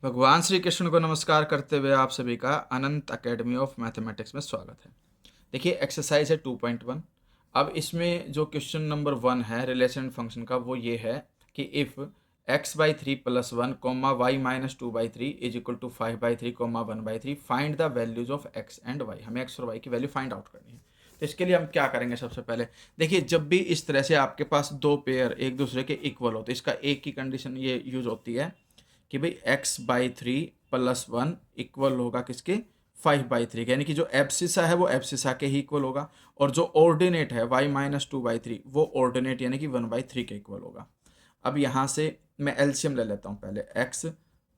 भगवान श्री कृष्ण को नमस्कार करते हुए आप सभी का अनंत एकेडमी ऑफ मैथमेटिक्स में स्वागत है। देखिए एक्सरसाइज है 2.1। अब इसमें जो क्वेश्चन नंबर 1 है रिलेशन फंक्शन का वो ये है कि if x/3 + 1 y-2/3 is equal to 5/3 1/3 find the values of x and y। हमें x और y की वैल्यू फाइंड आउट करनी है। तो इसके लिए हम क्या करेंगे, सबसे पहले देखिए जब भी इस तरह से आपके पास दो पेयर एक दूसरे के इक्वल हो तो इसका एक ही कंडीशन ये यूज होती है कि भाई x/3 + 1 इक्वल होगा किसके 5/3 यानी कि जो एब्सिसा है वो एब्सिसा के ही इक्वल होगा और जो ऑर्डिनेट है y-2/3 वो ऑर्डिनेट यानी कि 1/3 के इक्वल होगा। अब यहाँ से मैं एलसीएम ले लेता हूँ पहले x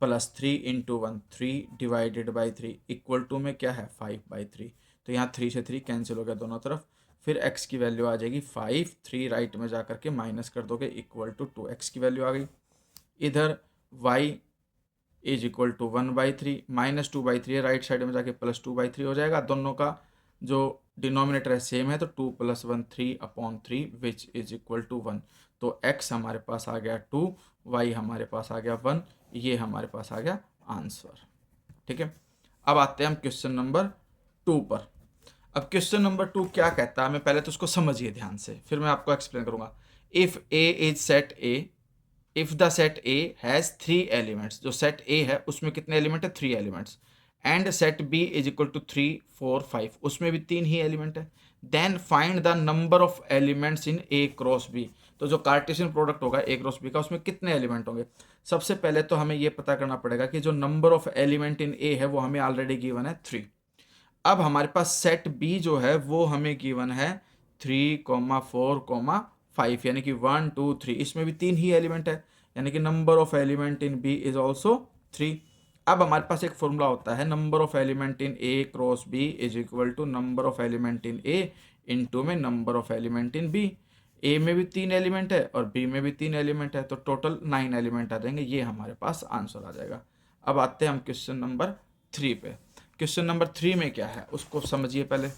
+ 3 × 1 3 divided by 3 equal to में क्या है 5/3। तो यहाँ 3 से 3 कैंसिल हो गया दोनों तरफ। फिर x की वैल्यू आ जाएगी 5, 3 राइट में जा करके माइनस कर दोगे इक्वल टू 2x की वैल्यू आ गई। इधर y is equal to 1/3 -2/3 right side में जाके +2/3 हो जाएगा। दोनों का जो डिनोमिनेटर है सेम है तो 2 + 1 3/3 विच इज इक्वल टू 1। तो x हमारे पास आ गया 2, y हमारे पास आ गया 1, ये हमारे पास आ गया आंसर। ठीक है, अब आते हैं हम क्वेश्चन नंबर 2 पर। अब क्वेश्चन नंबर 2 क्या कहता है, हमें पहले तो उसको समझिए ध्यान से, फिर मैं आपको एक्सप्लेन करूंगा। If a is set a, if the set A has 3 elements, जो सेट ए है उसमें कितने एलिमेंट है 3 elements, and set B is equal to 3 4 5 उसमें भी 3 ही एलिमेंट है, then find the number of elements in A cross B. तो जो कार्टेशियन प्रोडक्ट होगा ए क्रॉस बी का उसमें कितने एलिमेंट होंगे। सबसे पहले तो हमें ये पता करना पड़ेगा कि जो नंबर ऑफ एलिमेंट इन ए है वो हमें ऑलरेडी गिवन है 3। अब हमारे पास सेट बी जो है वो हमें गिवन है 3, 4, 5 यानी कि 1 2 3, इसमें भी 3 ही एलिमेंट है यानी कि number of element in B is also 3। अब हमारे पास एक फॉर्मूला होता है number of element in A cross B is equal to number of element in A into में number of element in B. A में भी 3 एलिमेंट है और बी में भी 3 एलिमेंट है तो टोटल 9 एलिमेंट आ जाएंगे, ये हमारे पास आंसर आ जाएगा। अब आते हैं हम क्वेश्चन नंबर 3 पे। क्वेश्चन नंबर 3 में क्या है उसको समझिए पहले।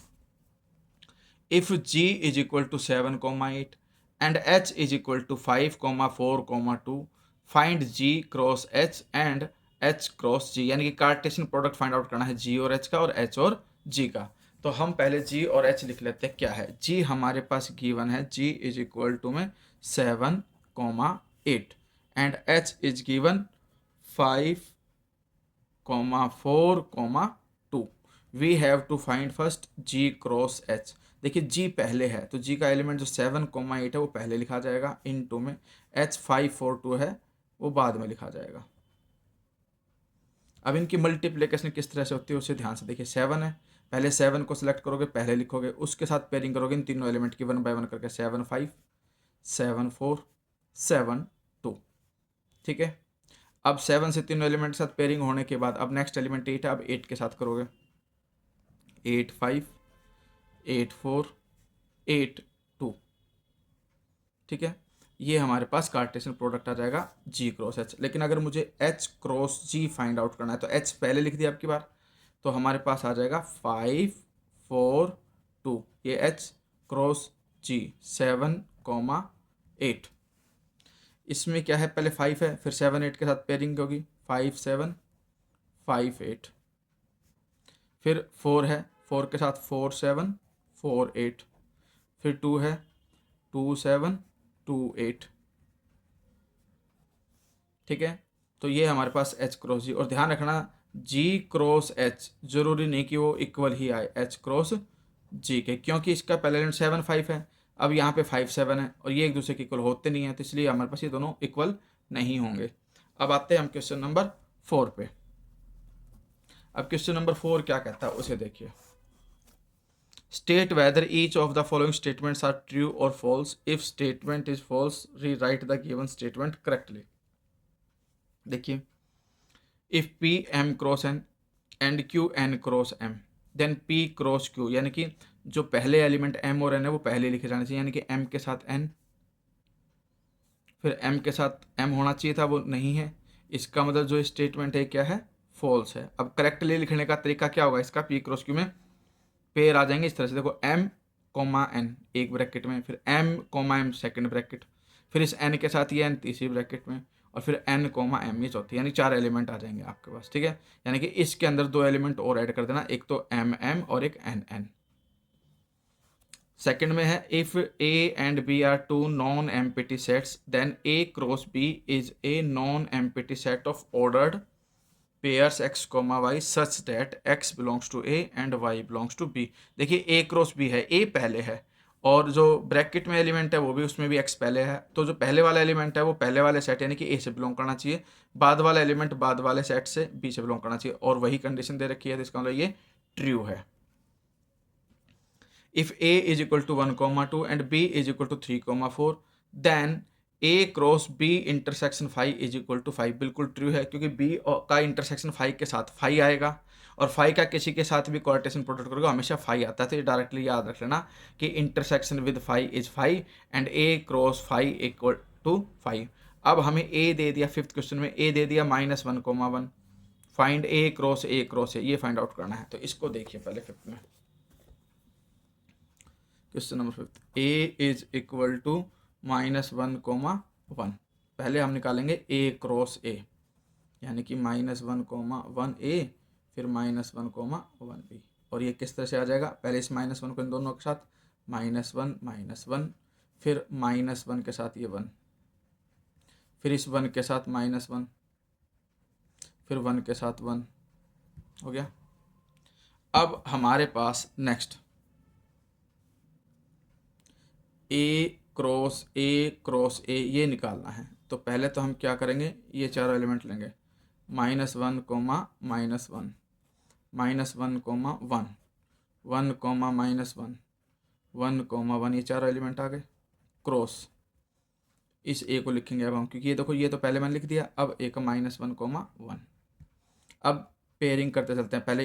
If g is equal to 7,8 and h is equal to 5,4,2 find g cross h and h cross g, यानी कि कार्टेशियन प्रोडक्ट फाइंड आउट करना है g और h का और h और g का। तो हम पहले g और h लिख लेते हैं। क्या है g हमारे पास गिवन है, g इज इक्वल टू में 7,8 and h is given 5,4,2। We have to find first g cross h। देखिए g पहले है तो g का एलिमेंट जो 7,8 है वो पहले लिखा जाएगा, इन टू में h 5,4,2 है वो बाद में लिखा जाएगा। अब इनकी मल्टीप्लिकेशन किस तरह से होती है उसे ध्यान से देखिए। 7 है, पहले 7 को सिलेक्ट करोगे पहले लिखोगे, उसके साथ पेयरिंग करोगे इन तीनों एलिमेंट की 1 बाय 1 करके 7 5 7 4 7 2। ठीक है, अब 7 से तीनों एलिमेंट के साथ पेयरिंग होने के बाद अब नेक्स्ट एलिमेंट 8 है, अब 8 के साथ करोगे 8 5 8 4 8 2। ठीक है, ये हमारे पास कार्टेशियन प्रोडक्ट आ जाएगा g क्रॉस h। लेकिन अगर मुझे h cross g find out करना है तो h पहले लिख दिया आपकी बार, तो हमारे पास आ जाएगा 5 4 2, ये h क्रॉस g 7,8। इसमें क्या है पहले 5 है फिर 7 8 के साथ पेयरिंग होगी 5 7 5 8, फिर 4 है 4 के साथ 4 7 4 8, फिर 2 है 2 7 2 8। ठीक है, तो ये हमारे पास h क्रॉस जी, और ध्यान रखना g क्रॉस h जरूरी नहीं कि वो इक्वल ही आए h क्रॉस g के, क्योंकि इसका पहले एलिमेंट 7 5 है, अब यहाँ पे 5 7 है और ये एक दूसरे के इक्वल होते नहीं है तो इसलिए हमारे पास ये दोनों इक्वल नहीं होंगे। अब आते हैं हम क्वेश्चन नंबर 4 पे। अब क्वेश्चन नंबर 4 क्या कहता है उसे देखिए। State whether each of the following statements are true और false, if statement is false rewrite the given statement correctly. देखिए, if P M cross N and Q N cross M then P cross Q, यानी कि जो पहले element M और N है वो पहले लिखे जाने चाहिए, यानी कि एम के साथ एन फिर एम के साथ एम होना चाहिए था, वो नहीं है। इसका मतलब जो स्टेटमेंट है क्या है फॉल्स है। अब करेक्टली लिखने का तरीका क्या होगा इसका, पी क्रॉस क्यू में पेयर आ जाएंगे इस तरह से, देखो एम कोमा एन एक ब्रैकेट में, फिर M comma M second bracket, फिर इस एन के साथ ये एन तीसरी ब्रैकेट में, और फिर n कोमा m ये चौथी, यानी 4 एलिमेंट आ जाएंगे आपके पास, ठीक है। यानी कि इसके अंदर 2 एलिमेंट और ऐड कर देना, एक तो m और एक n। सेकंड में है if a and b are two non empty sets then a cross b is a non empty set of ordered pairs x comma y such that x belongs to a and y belongs to b। देखिए a cross b है, a पहले है और जो bracket में element है वो भी, उसमें भी x पहले है, तो जो पहले वाला एलिमेंट है वो पहले वाले सेट यानी कि a से बिलोंग करना चाहिए, बाद वाला एलिमेंट बाद वाले सेट से b से बिलोंग करना चाहिए, और वही कंडीशन दे रखी है, तो इसका मतलब ये ट्रू है। If a is equal to 1, 2 and b is equal to 3, 4 then a cross b intersection 5 is equal to 5। बिल्कुल ट्रू है, क्योंकि b का इंटरसेक्शन 5 के साथ 5 आएगा, और 5 का किसी के साथ भी कोऑर्डिनेशन प्रोडक्ट करोगे हमेशा 5 आता है, तो ये डायरेक्टली याद रख लेना कि intersection with 5 is 5 and a cross 5 equal to 5। अब हमें a दे दिया, फिफ्थ क्वेश्चन में a दे दिया -1, 1, फाइंड a क्रॉस a ये फाइंड आउट करना है। तो इसको देखिए पहले फिफ्थ में, question number fifth, a is equal to -1, 1। पहले हम निकालेंगे a क्रॉस a, यानी कि -1, 1 a फिर -1, 1 b, और ये किस तरह से आ जाएगा, पहले इस -1 को इन दोनों के साथ -1, फिर -1 के साथ ये 1, फिर इस 1 के साथ -1, फिर 1 के साथ 1 हो गया। अब हमारे पास नेक्स्ट a क्रॉस a ये निकालना है। तो पहले तो हम क्या करेंगे, ये चारों एलिमेंट लेंगे, -1, -1, -1, -1, 1, 1, -1, 1, ये चारों एलिमेंट आ गए, क्रॉस इस a को लिखेंगे अब हम, क्योंकि ये देखो ये तो पहले मैंने लिख दिया, अब a का -1, 1। अब पेयरिंग करते चलते हैं, पहले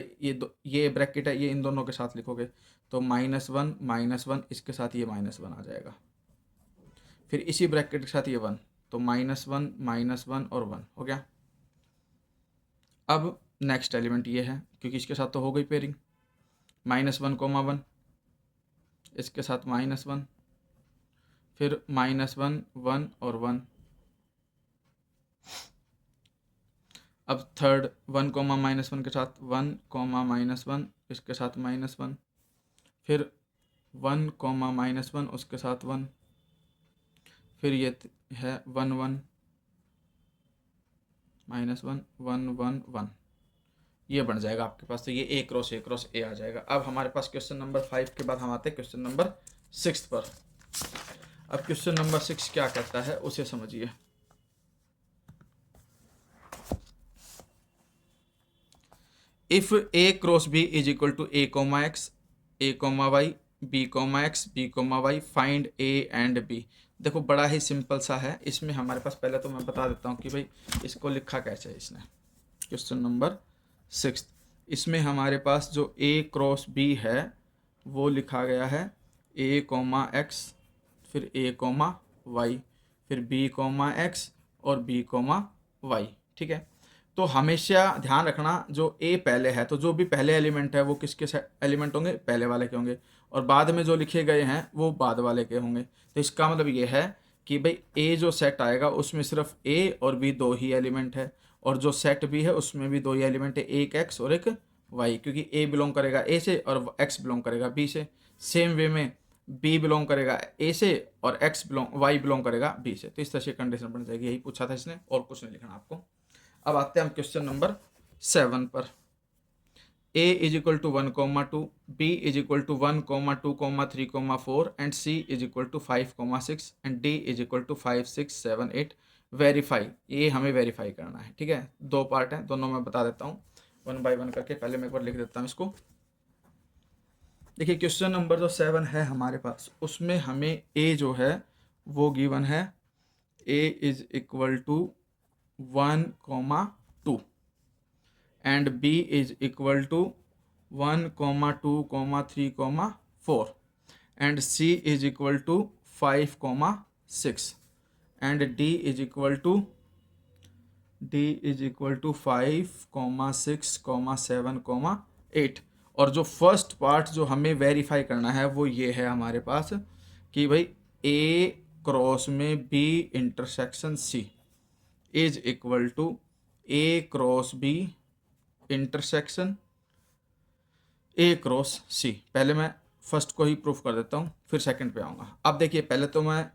ये ब्रैकेट है, ये इन दोनों के साथ लिखोगे, तो -1, -1 इसके साथ ये -1 आ जाएगा, फिर इसी ब्रैकेट के साथ ये 1, तो -1 और 1 हो गया। अब नेक्स्ट एलिमेंट ये है, क्योंकि इसके साथ तो हो गई पेयरिंग, -1, 1 इसके साथ -1, फिर -1, 1 और 1। अब थर्ड 1, -1 के साथ 1, -1 इसके साथ -1, फिर 1, -1 उसके साथ 1, फिर ये है 1, 1, -1, 1, 1 ये बन जाएगा आपके पास। तो ये a क्रॉस a आ जाएगा। अब हमारे पास क्वेश्चन नंबर 5 के बाद हम आते हैं क्वेश्चन नंबर 6 पर। अब क्वेश्चन नंबर 6 क्या कहता है उसे समझिए। If a cross b is equal to a, x, a, y, b, x, b, y, find a and b। देखो बड़ा ही सिंपल सा है। इसमें हमारे पास पहले तो मैं बता देता हूँ कि भाई इसको लिखा कैसे है इसने। क्वेश्चन नंबर 6 इसमें हमारे पास जो a क्रॉस b है वो लिखा गया है a, x, फिर a, y, फिर b, x और b, y। ठीक है, तो हमेशा ध्यान रखना जो a पहले है तो जो भी पहले एलिमेंट है वो किसके एलिमेंट होंगे, पहले वाले के होंगे, और बाद में जो लिखे गए हैं वो बाद वाले के होंगे। तो इसका मतलब ये है कि भाई a जो सेट आएगा उसमें सिर्फ a और b दो ही एलिमेंट है, और जो सेट b है उसमें भी दो ही एलिमेंट है, एक x और एक y, क्योंकि a बिलोंग करेगा a से और x बिलोंग करेगा b से। सेम वे में b बिलोंग करेगा a से और y बिलोंग करेगा b से। तो इस तरह से कंडीशन बन जाएगी, यही पूछा था इसने और कुछ नहीं लिखना आपको। अब आते हैं हम क्वेश्चन नंबर 7 पर। a is equal to 1, 2, b is equal to 1, 2, 3, 4 and c is equal to 5, 6 and d is equal to 5, 6, 7, 8। Verify, ये हमें वेरीफाई करना है। ठीक है, दो पार्ट हैं, दोनों मैं बता देता हूँ 1 बाय 1 करके। पहले मैं एक बार लिख देता हूँ इसको। देखिए क्वेश्चन नंबर जो 7 है हमारे पास उसमें हमें a जो है वो गिवन है a is equal to 1, 2 and b is equal to 1, 2, 3, 4 and c is equal to 5, 6 and d is equal to 5, 6, 7, 8। और जो फर्स्ट पार्ट जो हमें वेरीफाई करना है वो ये है हमारे पास कि भाई a क्रॉस में b intersection c, is equal to A cross B intersection A cross C. पहले मैं फर्स्ट को ही प्रूफ कर देता हूँ, फिर सेकंड पे आऊँगा। अब देखिए, पहले तो मैं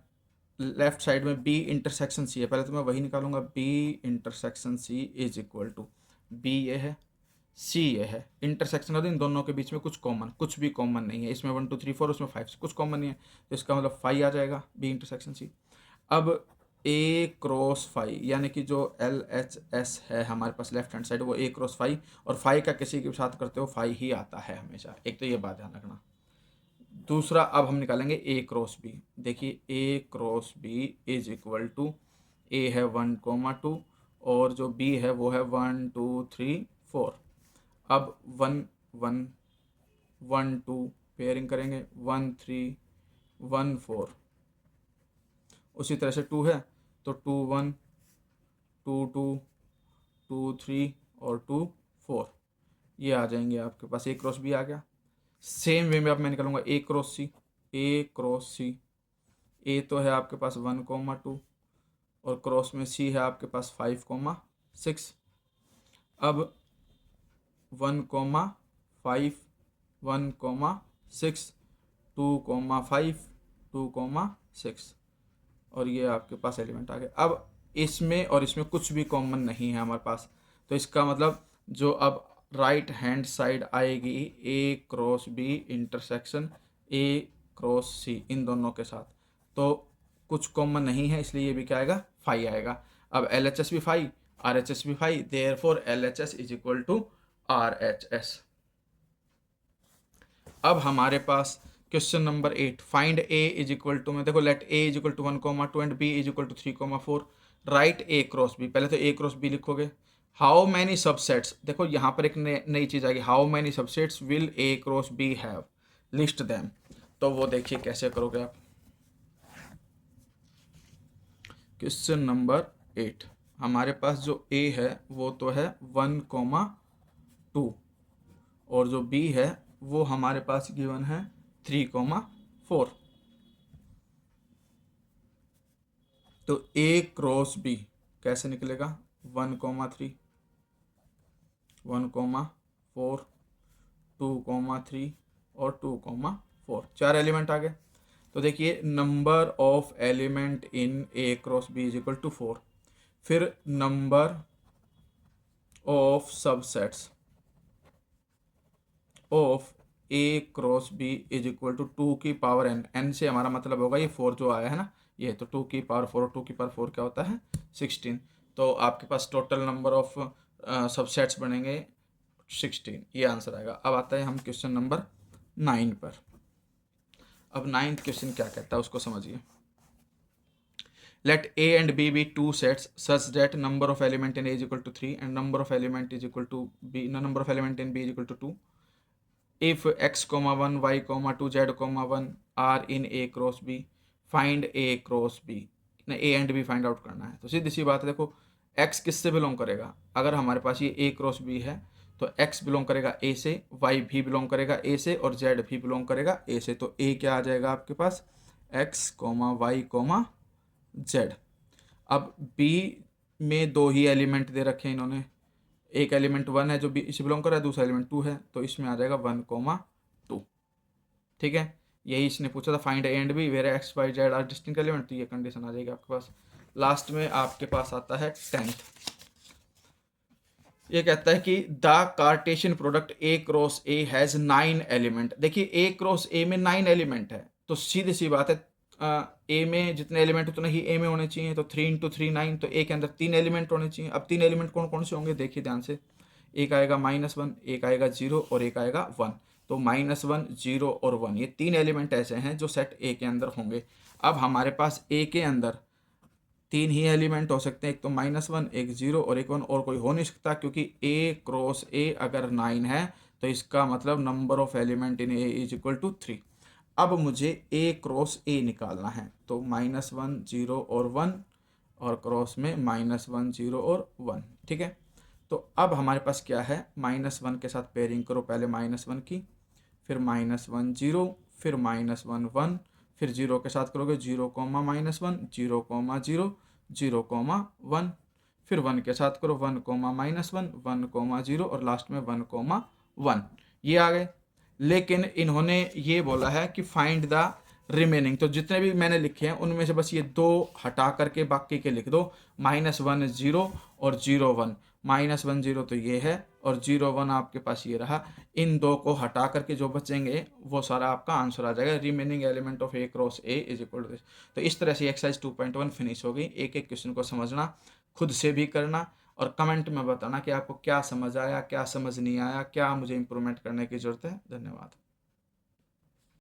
लेफ्ट साइड में बी इंटरसेक्शन सी है, पहले तो मैं वही निकालूंगा। B intersection C is equal to B ये है, सी ये है। इंटरसेक्शन और इन दोनों के बीच में कुछ भी कॉमन नहीं है। इसमें 1 2 3 4, उसमें 5, कुछ कॉमन नहीं है, तो इसका मतलब 5 आ जाएगा बी इंटरसेक्शन सी। अब ए क्रॉस 5, यानी कि जो एल एच एस है हमारे पास लेफ्ट हैंड साइड, वो ए क्रॉस 5, और 5 का किसी के साथ करते हो 5 ही आता है हमेशा। एक तो ये बात ध्यान रखना। दूसरा, अब हम निकालेंगे ए क्रॉस बी। देखिए, A cross B is equal to A है 1, 2 और जो बी है वो है 1 2 3 4। अब 1 1 1 2 पेयरिंग करेंगे, 1 3 1 4। उसी तरह से 2 है तो 2 1 2 2 2 3 और 2 4, ये आ जाएंगे आपके पास। ए क्रॉस बी आ गया। सेम वे में अब मैं निकालूंगा ए क्रॉस सी। ए क्रॉस सी, ए तो है आपके पास 1, 2 और क्रॉस में सी है आपके पास 5, 6। अब 1, 5 1, 6 2, 5 2, 6 और ये आपके पास एलिमेंट आ गए। अब इसमें और इसमें कुछ भी कॉमन नहीं है हमारे पास, तो इसका मतलब जो अब राइट हैंड साइड आएगी A cross B intersection A cross C, इन दोनों के साथ तो कुछ कॉमन नहीं है, इसलिए ये भी क्या आएगा, 5 आएगा। अब एल एच एस भी 5, आर एच एस भी 5, therefore L H S is equal to R H S. अब हमारे पास question number 8, find A is equal to में देखो, let A is equal to 1, 2 and B is equal to 3, 4। Write A cross B, पहले तो A cross B लिखोगे। How many subsets, देखो यहाँ पर एक नई चीज़ आ गई, how many subsets will A cross B have, list them. तो वो देखिए कैसे करोगे आप। क्वेश्चन नंबर 8, हमारे पास जो ए है वो तो है 1, 2 और जो बी है वो हमारे पास गिवन है 3, 4। तो ए क्रॉस बी कैसे निकलेगा, 1, 3 1, 4 2, 3 और 2, 4, 4 एलिमेंट आ गए। तो देखिए, number of element in A cross B is equal to 4। फिर number of subsets of A cross B is equal to 2 की पावर n, n से हमारा मतलब होगा ये 4 जो आया है ना, ये तो 2 की पावर 4 और 2 की पावर 4 क्या होता है, 16। तो आपके पास टोटल नंबर ऑफ सबसेट्स बनेंगे 16, ये आंसर आएगा। अब आता है हम क्वेश्चन नंबर 9 पर। अब 9th क्वेश्चन क्या कहता है उसको समझिए। Let A and B be two sets such that number of element in A is equal to 3 and number of element is equal to B, number of element in B is equal to 2। if x, 1, y, 2, z, 1 are in a cross b, find a cross b। ना a and b find out करना है। तो सीधी सी बात है, देखो x किससे belong करेगा, अगर हमारे पास ये a क्रॉस b है तो x बिलोंग करेगा a से, y भी बिलोंग करेगा a से और z भी बिलोंग करेगा a से। तो a क्या आ जाएगा आपके पास, x, y, z। अब b में दो ही एलिमेंट दे रखे हैं इन्होंने, एक एलिमेंट 1 है जो बी इसे बिलोंग कर रहा है, दूसरा एलिमेंट 2 है, तो इसमें आ जाएगा 1, 2। ठीक है, यही इसने पूछा था, find A and B where X Y Z are distinct element, तो ये कंडीशन आ जाएगी आपके पास। लास्ट में आपके पास आता है 10th। ये कहता है कि the Cartesian product A cross A has 9 element. देखिए, ए क्रॉस ए में 9 एलिमेंट है, तो सीधी सी बात है, ए में जितने एलिमेंट उतने ही ए में होने चाहिए। तो 3 × 3 9, तो ए के अंदर 3 एलिमेंट होने चाहिए। अब 3 एलिमेंट कौन कौन से होंगे, देखिए ध्यान से। एक आएगा -1, एक आएगा 0 और एक आएगा 1। तो -1 0 और 1, ये 3 एलिमेंट ऐसे हैं जो सेट ए के अंदर होंगे। अब हमारे पास ए के अंदर 3 ही एलिमेंट हो सकते हैं, एक तो -1, एक 0 और एक 1, और कोई हो नहीं सकता, क्योंकि ए क्रॉस ए अगर 9 है तो इसका मतलब number of element in A is equal to 3। अब मुझे ए क्रॉस ए निकालना है, तो -1 0 और 1 और क्रॉस में -1 0 और 1। ठीक है, तो अब हमारे पास क्या है, -1 के साथ पेयरिंग करो, पहले -1 की, फिर -1 0, फिर -1 1, फिर 0 के साथ करोगे 0, -1 0, 0 0 0, 1, फिर 1 के साथ करो, 1 कोमा -1, 1 कोमा 0 और लास्ट में 1 कोमा 1, ये आ गए। लेकिन इन्होंने ये बोला है कि फाइंड द रिमेनिंग, तो जितने भी मैंने लिखे हैं उनमें से बस ये 2 हटा करके बाकी के लिख दो, -1 0 और 0 1, -1 0 तो ये है और 0 1 आपके पास ये रहा। इन 2 को हटा करके जो बचेंगे वो सारा आपका आंसर आ जाएगा, remaining element of A cross A is equal to this. तो इस तरह से एक्सरसाइज 2.1 फिनिश हो गई। एक एक क्वेश्चन को समझना, खुद से भी करना और कमेंट में बताना कि आपको क्या समझ आया, क्या समझ नहीं आया, क्या मुझे इंप्रूवमेंट करने की ज़रूरत है। धन्यवाद।